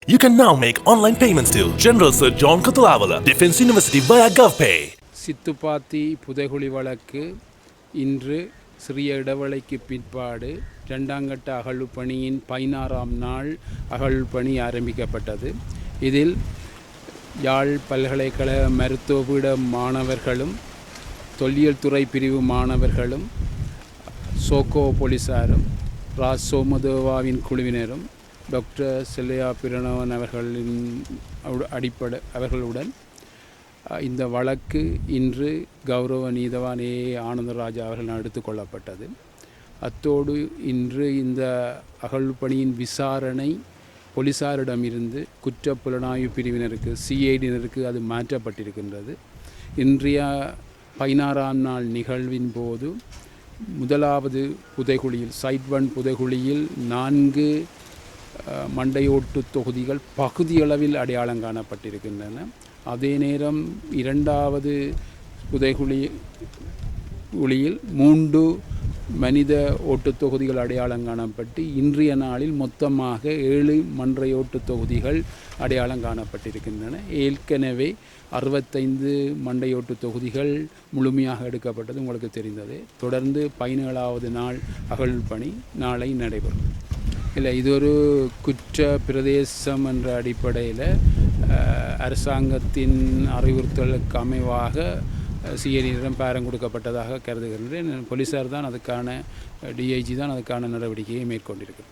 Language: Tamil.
You can now make online payments to General Sir John Kutulavala, Defence University via GovPay. Sithupathi புதைகுழி வழக்கு இன்று சிறிய இடைவெளிக்கு பிற்பாடு இரண்டாங்கட்ட அகழ்வு பணியின் 16ஆம் நாள் அகழ்வு பணி ஆரம்பிக்கப்பட்டது. இதில் யாழ் பல்கலைக்கழக மருத்துவபீட மாணவர்களும் தொல்லியல் துறை பிரிவு மாணவர்களும் சோக்கோ போலீசாரும் ராஜ் சோமதேவாவின் குழுவினரும் டாக்டர் செல்லையா பிரணவன் அவர்களுடன் இந்த வழக்கு இன்று கௌரவ நீதவான் ஆனந்தராஜா அவர்கள் எடுத்துக்கொள்ளப்பட்டது. அத்தோடு இன்று இந்த அகழ்வு பணியின் விசாரணை போலீசாரிடமிருந்து குற்றப்புலனாய்வு பிரிவினருக்கு சிஐடியினருக்கு அது மாற்றப்பட்டிருக்கின்றது. இன்றைய 16ஆம் நாள் நிகழ்வின் போது முதலாவது புதைகுழியில் சைட் 1 புதைகுழியில் 4 மண்டையோட்டு தொகுதிகள் பகுதியளவில் அடையாளம் காணப்பட்டிருக்கின்றன. அதே நேரம் இரண்டாவது புதைகுழியில் 3 மனித ஓட்டுத் தொகுதிகள் அடையாளம் காணப்பட்டு இன்றைய நாளில் மொத்தமாக 7 மண்டையோட்டு தொகுதிகள் அடையாளம் காணப்பட்டிருக்கின்றன. ஏற்கனவே 65 மண்டையோட்டு தொகுதிகள் முழுமையாக எடுக்கப்பட்டது உங்களுக்கு தெரிந்தது. தொடர்ந்து 17ஆவது நாள் அகழ்வு பணி நாளை நடைபெறும். இது ஒரு குற்ற பிரதேசம் என்ற அடிப்படையில் அரசாங்கத்தின் அறிவுறுத்தலுக்கு அமைவாக சிஐடியிடம் பேரம் கொடுக்கப்பட்டதாக கருதுகின்றேன். போலீஸார் தான் அதுக்கான டிஐஜி தான் அதுக்கான நடவடிக்கையை மேற்கொண்டிருக்கின்றனர்.